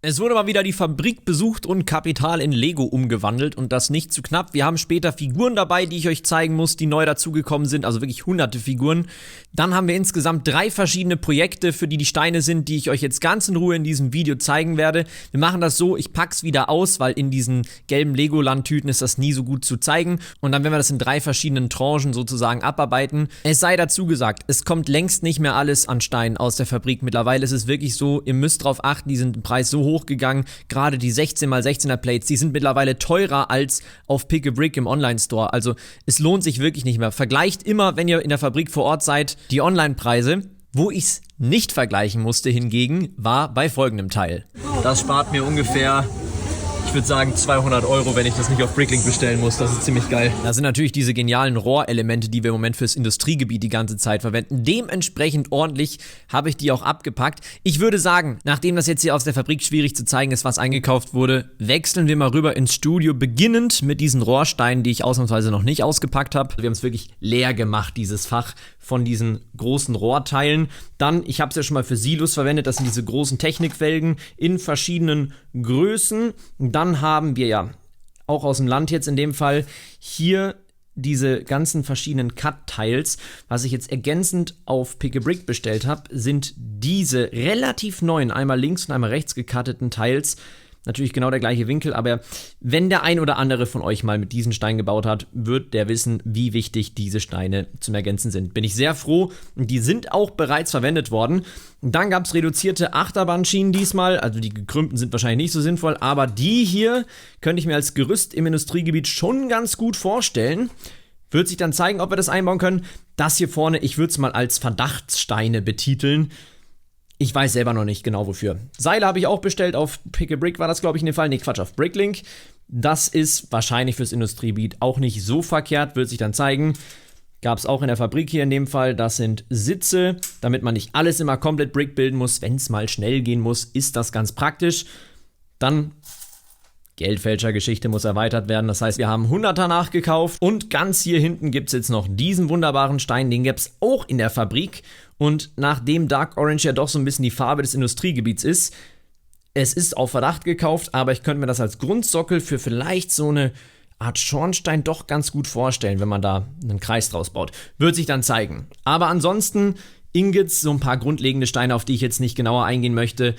Es wurde mal wieder die Fabrik besucht und Kapital in Lego umgewandelt und das nicht zu knapp. Wir haben später Figuren dabei, die ich euch zeigen muss, die neu dazugekommen sind, also wirklich hunderte Figuren. Dann haben wir insgesamt 3 verschiedene Projekte, für die Steine sind, die ich euch jetzt ganz in Ruhe in diesem Video zeigen werde. Wir machen das so, ich pack's wieder aus, weil in diesen gelben Legoland-Tüten ist das nie so gut zu zeigen. Und dann werden wir das in 3 verschiedenen Tranchen sozusagen abarbeiten. Es sei dazu gesagt, es kommt längst nicht mehr alles an Steinen aus der Fabrik. Mittlerweile ist es wirklich so, ihr müsst drauf achten, die sind im Preis so hochgegangen. Gerade die 16x16er Plates, die sind mittlerweile teurer als auf Pick a Brick im Online-Store. Also es lohnt sich wirklich nicht mehr. Vergleicht immer, wenn ihr in der Fabrik vor Ort seid, die Online-Preise. Wo ich es nicht vergleichen musste hingegen, war bei folgendem Teil. Das spart mir ungefähr, ich würde sagen 200 €, wenn ich das nicht auf Bricklink bestellen muss. Das ist ziemlich geil. Das sind natürlich diese genialen Rohrelemente, die wir im Moment fürs Industriegebiet die ganze Zeit verwenden. Dementsprechend ordentlich habe ich die auch abgepackt. Ich würde sagen, nachdem das jetzt hier aus der Fabrik schwierig zu zeigen ist, was eingekauft wurde, wechseln wir mal rüber ins Studio, beginnend mit diesen Rohrsteinen, die ich ausnahmsweise noch nicht ausgepackt habe. Wir haben es wirklich leer gemacht, dieses Fach von diesen großen Rohrteilen. Dann, ich habe es ja schon mal für Silos verwendet, das sind diese großen Technikfelgen in verschiedenen Größen. Dann haben wir ja auch aus dem Land jetzt in dem Fall hier diese ganzen verschiedenen Cut-Tiles. Was ich jetzt ergänzend auf Pick a Brick bestellt habe, sind diese relativ neuen, einmal links und einmal rechts gecutteten Tiles. Natürlich genau der gleiche Winkel, aber wenn der ein oder andere von euch mal mit diesen Steinen gebaut hat, wird der wissen, wie wichtig diese Steine zum Ergänzen sind. Bin ich sehr froh. Die sind auch bereits verwendet worden. Dann gab es reduzierte Achterbahnschienen diesmal, also die gekrümmten sind wahrscheinlich nicht so sinnvoll, aber die hier könnte ich mir als Gerüst im Industriegebiet schon ganz gut vorstellen. Wird sich dann zeigen, ob wir das einbauen können. Das hier vorne, ich würde es mal als Verdachtssteine betiteln. Ich weiß selber noch nicht genau wofür. Seile habe ich auch bestellt, auf Pick a Brick war das, glaube ich, in dem Fall. Nee, Quatsch, auf Bricklink. Das ist wahrscheinlich fürs Industriegebiet auch nicht so verkehrt, wird sich dann zeigen. Gab es auch in der Fabrik hier in dem Fall. Das sind Sitze, damit man nicht alles immer komplett Brick bilden muss. Wenn es mal schnell gehen muss, ist das ganz praktisch. Dann Geldfälschergeschichte muss erweitert werden. Das heißt, wir haben 100er nachgekauft. Und ganz hier hinten gibt es jetzt noch diesen wunderbaren Stein. Den gäbe es auch in der Fabrik. Und nachdem Dark Orange ja doch so ein bisschen die Farbe des Industriegebiets ist, es ist auf Verdacht gekauft, aber ich könnte mir das als Grundsockel für vielleicht so eine Art Schornstein doch ganz gut vorstellen, wenn man da einen Kreis draus baut. Wird sich dann zeigen. Aber ansonsten Ingots, so ein paar grundlegende Steine, auf die ich jetzt nicht genauer eingehen möchte.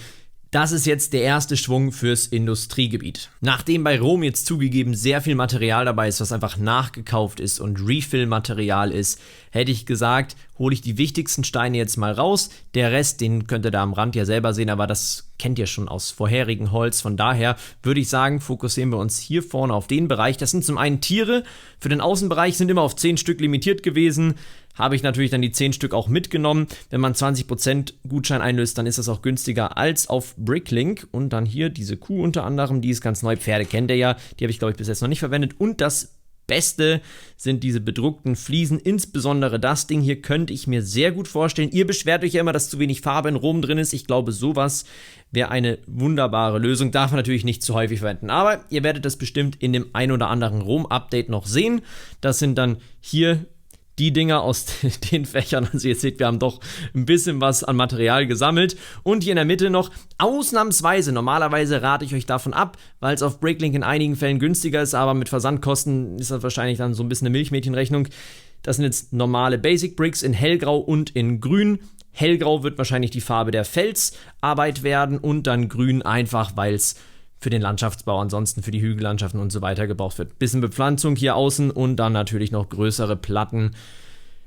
Das ist jetzt der erste Schwung fürs Industriegebiet. Nachdem bei Rom jetzt zugegeben sehr viel Material dabei ist, was einfach nachgekauft ist und Refill-Material ist, hätte ich gesagt, hole ich die wichtigsten Steine jetzt mal raus. Der Rest, den könnt ihr da am Rand ja selber sehen, aber das kennt ihr schon aus vorherigen Hauls. Von daher würde ich sagen, fokussieren wir uns hier vorne auf den Bereich. Das sind zum einen Tiere. Für den Außenbereich sind immer auf 10 Stück limitiert gewesen. Habe ich natürlich dann die 10 Stück auch mitgenommen. Wenn man 20% Gutschein einlöst, dann ist das auch günstiger als auf Bricklink. Und dann hier diese Kuh unter anderem, die ist ganz neu. Pferde kennt ihr ja, die habe ich, glaube ich, bis jetzt noch nicht verwendet. Und das Beste sind diese bedruckten Fliesen, insbesondere das Ding hier könnte ich mir sehr gut vorstellen. Ihr beschwert euch ja immer, dass zu wenig Farbe in Rom drin ist. Ich glaube, sowas wäre eine wunderbare Lösung. Darf man natürlich nicht zu häufig verwenden, aber ihr werdet das bestimmt in dem ein oder anderen Rom-Update noch sehen. Das sind dann hier die Dinger aus den Fächern. Also ihr seht, wir haben doch ein bisschen was an Material gesammelt. Und hier in der Mitte noch ausnahmsweise, normalerweise rate ich euch davon ab, weil es auf Bricklink in einigen Fällen günstiger ist, aber mit Versandkosten ist das wahrscheinlich dann so ein bisschen eine Milchmädchenrechnung. Das sind jetzt normale Basic Bricks in hellgrau und in grün. Hellgrau wird wahrscheinlich die Farbe der Felsarbeit werden und dann grün einfach, weil es für den Landschaftsbau, ansonsten für die Hügellandschaften und so weiter gebraucht wird. Bisschen Bepflanzung hier außen und dann natürlich noch größere Platten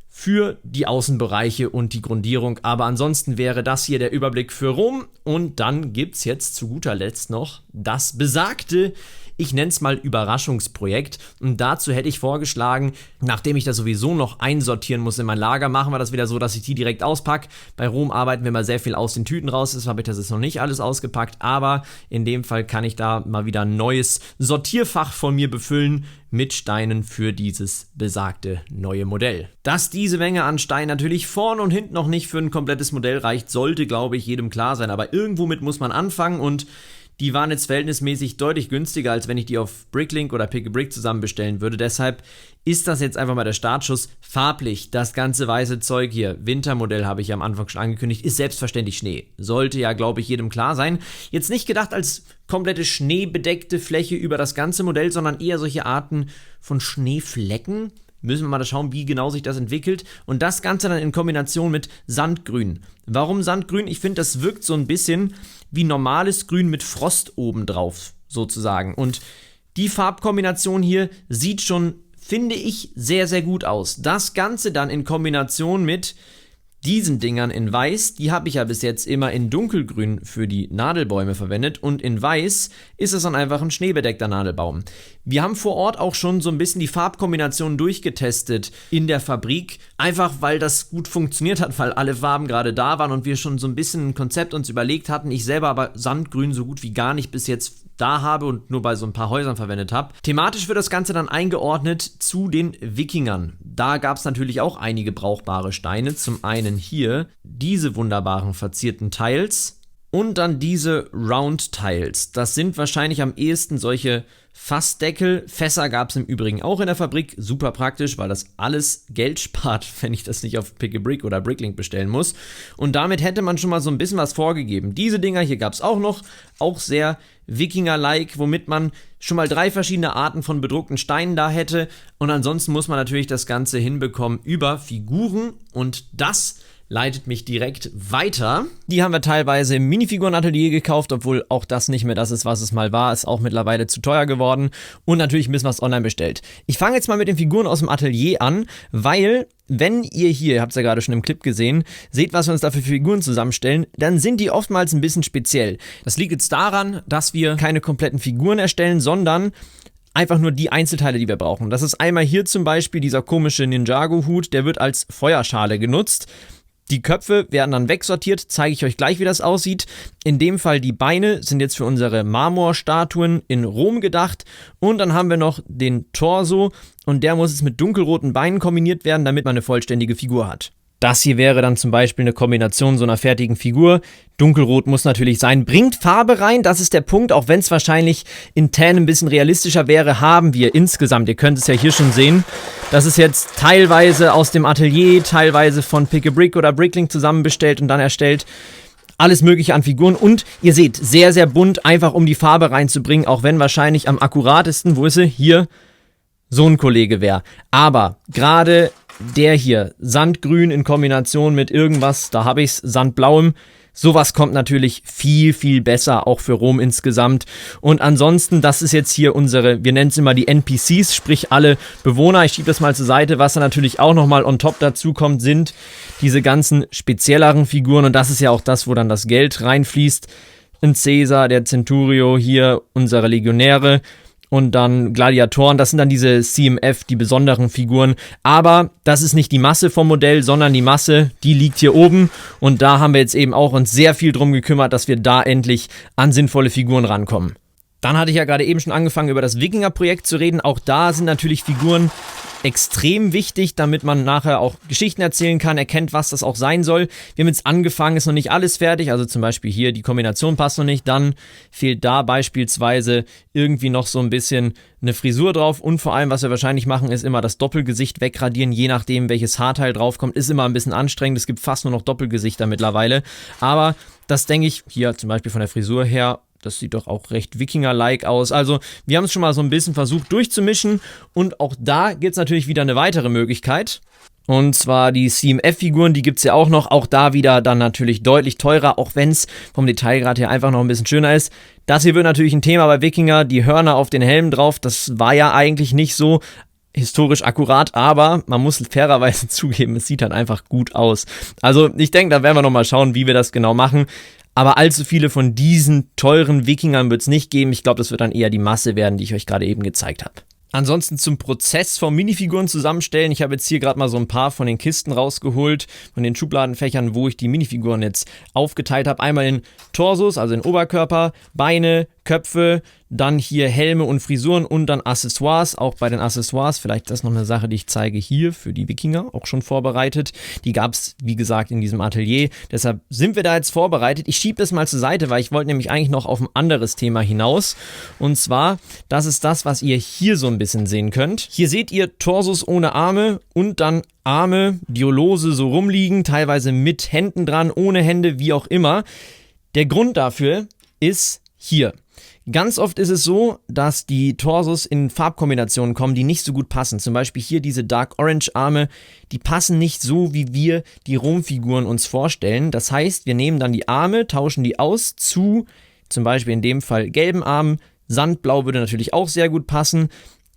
für die Außenbereiche und die Grundierung. Aber ansonsten wäre das hier der Überblick für Rom. Und dann gibt es jetzt zu guter Letzt noch das besagte, ich nenne es mal Überraschungsprojekt. Und dazu hätte ich vorgeschlagen, nachdem ich das sowieso noch einsortieren muss in mein Lager, machen wir das wieder so, dass ich die direkt auspacke. Bei Rom arbeiten wir mal sehr viel aus den Tüten raus. Das habe ich das jetzt noch nicht alles ausgepackt. Aber in dem Fall kann ich da mal wieder ein neues Sortierfach von mir befüllen mit Steinen für dieses besagte neue Modell. Dass diese Menge an Steinen natürlich vorn und hinten noch nicht für ein komplettes Modell reicht, sollte, glaube ich, jedem klar sein. Aber irgendwo mit muss man anfangen und die waren jetzt verhältnismäßig deutlich günstiger, als wenn ich die auf Bricklink oder Pick-a-Brick zusammen bestellen würde. Deshalb ist das jetzt einfach mal der Startschuss. Farblich, das ganze weiße Zeug hier, Wintermodell habe ich ja am Anfang schon angekündigt, ist selbstverständlich Schnee. Sollte ja, glaube ich, jedem klar sein. Jetzt nicht gedacht als komplette schneebedeckte Fläche über das ganze Modell, sondern eher solche Arten von Schneeflecken. Müssen wir mal schauen, wie genau sich das entwickelt. Und das Ganze dann in Kombination mit Sandgrün. Warum Sandgrün? Ich finde, das wirkt so ein bisschen wie normales Grün mit Frost obendrauf, sozusagen. Und die Farbkombination hier sieht schon, finde ich, sehr, sehr gut aus. Das Ganze dann in Kombination mit diesen Dingern in Weiß, die habe ich ja bis jetzt immer in Dunkelgrün für die Nadelbäume verwendet und in Weiß ist es dann einfach ein schneebedeckter Nadelbaum. Wir haben vor Ort auch schon so ein bisschen die Farbkombination durchgetestet in der Fabrik, einfach weil das gut funktioniert hat, weil alle Farben gerade da waren und wir schon so ein bisschen ein Konzept uns überlegt hatten. Ich selber aber Sandgrün so gut wie gar nicht bis jetzt da habe und nur bei so ein paar Häusern verwendet habe. Thematisch wird das Ganze dann eingeordnet zu den Wikingern. Da gab es natürlich auch einige brauchbare Steine. Zum einen hier diese wunderbaren verzierten Tiles und dann diese Round Tiles. Das sind wahrscheinlich am ehesten solche Fassdeckel. Fässer gab es im Übrigen auch in der Fabrik. Super praktisch, weil das alles Geld spart, wenn ich das nicht auf Pick-a-Brick oder Bricklink bestellen muss. Und damit hätte man schon mal so ein bisschen was vorgegeben. Diese Dinger hier gab es auch noch, auch sehr Wikinger-like, womit man schon mal 3 verschiedene Arten von bedruckten Steinen da hätte. Und ansonsten muss man natürlich das Ganze hinbekommen über Figuren und das leitet mich direkt weiter. Die haben wir teilweise im Minifigurenatelier gekauft, obwohl auch das nicht mehr das ist, was es mal war. Ist auch mittlerweile zu teuer geworden. Und natürlich müssen wir es online bestellt. Ich fange jetzt mal mit den Figuren aus dem Atelier an, weil wenn ihr habt es ja gerade schon im Clip gesehen, seht, was wir uns da für Figuren zusammenstellen, dann sind die oftmals ein bisschen speziell. Das liegt jetzt daran, dass wir keine kompletten Figuren erstellen, sondern einfach nur die Einzelteile, die wir brauchen. Das ist einmal hier zum Beispiel dieser komische Ninjago-Hut, der wird als Feuerschale genutzt. Die Köpfe werden dann wegsortiert, zeige ich euch gleich, wie das aussieht. In dem Fall die Beine sind jetzt für unsere Marmorstatuen in Rom gedacht. Und dann haben wir noch den Torso und der muss jetzt mit dunkelroten Beinen kombiniert werden, damit man eine vollständige Figur hat. Das hier wäre dann zum Beispiel eine Kombination so einer fertigen Figur. Dunkelrot muss natürlich sein. Bringt Farbe rein, das ist der Punkt. Auch wenn es wahrscheinlich in Tan ein bisschen realistischer wäre, haben wir insgesamt, ihr könnt es ja hier schon sehen, das ist jetzt teilweise aus dem Atelier, teilweise von Pick-a-Brick oder Bricklink zusammenbestellt und dann erstellt. Alles mögliche an Figuren und ihr seht, sehr, sehr bunt, einfach um die Farbe reinzubringen, auch wenn wahrscheinlich am akkuratesten, wo ist sie? Hier, so ein Kollege wäre. Aber gerade der hier, Sandgrün in Kombination mit irgendwas, da habe ich's, Sandblauem, sowas kommt natürlich viel, viel besser, auch für Rom insgesamt. Und ansonsten, das ist jetzt hier unsere, wir nennen es immer die NPCs, sprich alle Bewohner. Ich schiebe das mal zur Seite. Was da natürlich auch nochmal on top dazu kommt, sind diese ganzen spezielleren Figuren. Und das ist ja auch das, wo dann das Geld reinfließt. Ein Caesar, der Centurio, hier unsere Legionäre. Und dann Gladiatoren, das sind dann diese CMF, die besonderen Figuren. Aber das ist nicht die Masse vom Modell, sondern die Masse, die liegt hier oben. Und da haben wir jetzt eben auch uns sehr viel drum gekümmert, dass wir da endlich an sinnvolle Figuren rankommen. Dann hatte ich ja gerade eben schon angefangen, über das Wikinger-Projekt zu reden. Auch da sind natürlich Figuren extrem wichtig, damit man nachher auch Geschichten erzählen kann, erkennt, was das auch sein soll. Wir haben jetzt angefangen, ist noch nicht alles fertig, also zum Beispiel hier, die Kombination passt noch nicht, dann fehlt da beispielsweise irgendwie noch so ein bisschen eine Frisur drauf und vor allem, was wir wahrscheinlich machen, ist immer das Doppelgesicht wegradieren, je nachdem, welches Haarteil draufkommt, ist immer ein bisschen anstrengend, es gibt fast nur noch Doppelgesichter mittlerweile, aber das denke ich, hier zum Beispiel von der Frisur her, das sieht doch auch recht Wikinger-like aus. Also wir haben es schon mal so ein bisschen versucht durchzumischen und auch da gibt es natürlich wieder eine weitere Möglichkeit. Und zwar die CMF-Figuren, die gibt es ja auch noch. Auch da wieder dann natürlich deutlich teurer, auch wenn es vom Detailgrad her einfach noch ein bisschen schöner ist. Das hier wird natürlich ein Thema bei Wikinger, die Hörner auf den Helmen drauf. Das war ja eigentlich nicht so historisch akkurat, aber man muss fairerweise zugeben, es sieht dann einfach gut aus. Also ich denke, da werden wir nochmal schauen, wie wir das genau machen. Aber allzu viele von diesen teuren Wikingern wird es nicht geben. Ich glaube, das wird dann eher die Masse werden, die ich euch gerade eben gezeigt habe. Ansonsten zum Prozess vom Minifiguren zusammenstellen. Ich habe jetzt hier gerade mal so ein paar von den Kisten rausgeholt, von den Schubladenfächern, wo ich die Minifiguren jetzt aufgeteilt habe. Einmal in Torsos, also in Oberkörper, Beine, Köpfe, dann hier Helme und Frisuren und dann Accessoires. Auch bei den Accessoires, vielleicht das noch eine Sache, die ich zeige hier für die Wikinger, auch schon vorbereitet. Die gab es, wie gesagt, in diesem Atelier. Deshalb sind wir da jetzt vorbereitet. Ich schiebe das mal zur Seite, weil ich wollte nämlich eigentlich noch auf ein anderes Thema hinaus. Und zwar, das ist das, was ihr hier so ein bisschen sehen könnt. Hier seht ihr Torsos ohne Arme und dann Arme, die lose so rumliegen, teilweise mit Händen dran, ohne Hände, wie auch immer. Der Grund dafür ist hier. Ganz oft ist es so, dass die Torsos in Farbkombinationen kommen, die nicht so gut passen. Zum Beispiel hier diese Dark Orange Arme, die passen nicht so, wie wir die Rom-Figuren uns vorstellen. Das heißt, wir nehmen dann die Arme, tauschen die aus zu, zum Beispiel in dem Fall gelben Armen. Sandblau würde natürlich auch sehr gut passen.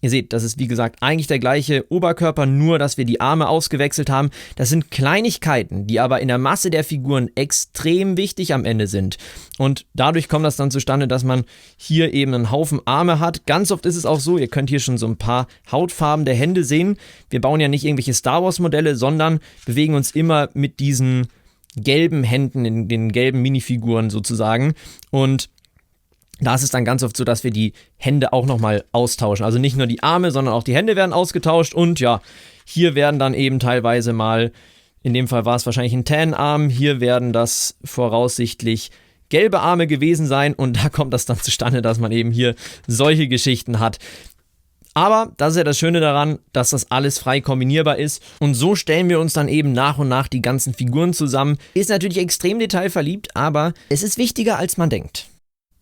Ihr seht, das ist wie gesagt eigentlich der gleiche Oberkörper, nur dass wir die Arme ausgewechselt haben. Das sind Kleinigkeiten, die aber in der Masse der Figuren extrem wichtig am Ende sind. Und dadurch kommt das dann zustande, dass man hier eben einen Haufen Arme hat. Ganz oft ist es auch so, ihr könnt hier schon so ein paar Hautfarben der Hände sehen. Wir bauen ja nicht irgendwelche Star Wars Modelle, sondern bewegen uns immer mit diesen gelben Händen, in den gelben Minifiguren sozusagen. Und da ist es dann ganz oft so, dass wir die Hände auch nochmal austauschen. Also nicht nur die Arme, sondern auch die Hände werden ausgetauscht. Und ja, hier werden dann eben teilweise mal, in dem Fall war es wahrscheinlich ein Tan-Arm, hier werden das voraussichtlich gelbe Arme gewesen sein. Und da kommt das dann zustande, dass man eben hier solche Geschichten hat. Aber das ist ja das Schöne daran, dass das alles frei kombinierbar ist. Und so stellen wir uns dann eben nach und nach die ganzen Figuren zusammen. Ist natürlich extrem detailverliebt, aber es ist wichtiger, als man denkt.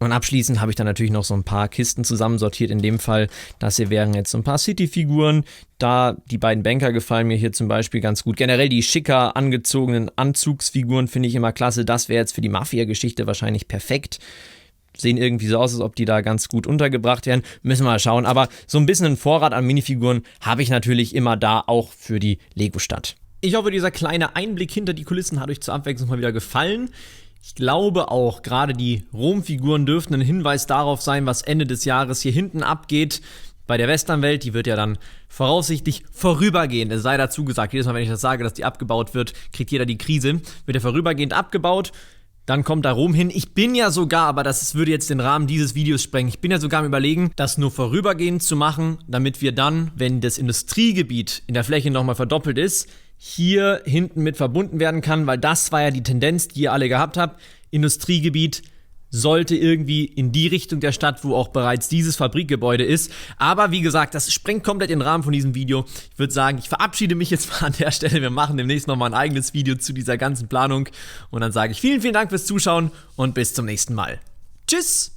Und abschließend habe ich dann natürlich noch so ein paar Kisten zusammensortiert. In dem Fall, das hier wären jetzt so ein paar City-Figuren. Da die beiden Banker gefallen mir hier zum Beispiel ganz gut. Generell die schicker angezogenen Anzugsfiguren finde ich immer klasse. Das wäre jetzt für die Mafia-Geschichte wahrscheinlich perfekt. Sehen irgendwie so aus, als ob die da ganz gut untergebracht werden. Müssen wir mal schauen. Aber so ein bisschen einen Vorrat an Minifiguren habe ich natürlich immer da, auch für die Lego-Stadt. Ich hoffe, dieser kleine Einblick hinter die Kulissen hat euch zur Abwechslung mal wieder gefallen. Ich glaube auch, gerade die Rom-Figuren dürften ein Hinweis darauf sein, was Ende des Jahres hier hinten abgeht. Bei der Westernwelt, die wird ja dann voraussichtlich vorübergehend, es sei dazu gesagt, jedes Mal, wenn ich das sage, dass die abgebaut wird, kriegt jeder die Krise, wird ja vorübergehend abgebaut. Dann kommt da Rom hin. Ich bin ja sogar, aber das würde jetzt den Rahmen dieses Videos sprengen, ich bin ja sogar am Überlegen, das nur vorübergehend zu machen, damit wir dann, wenn das Industriegebiet in der Fläche nochmal verdoppelt ist, hier hinten mit verbunden werden kann, weil das war ja die Tendenz, die ihr alle gehabt habt. Industriegebiet sollte irgendwie in die Richtung der Stadt, wo auch bereits dieses Fabrikgebäude ist. Aber wie gesagt, das sprengt komplett den Rahmen von diesem Video. Ich würde sagen, ich verabschiede mich jetzt mal an der Stelle. Wir machen demnächst nochmal ein eigenes Video zu dieser ganzen Planung. Und dann sage ich vielen, vielen Dank fürs Zuschauen und bis zum nächsten Mal. Tschüss!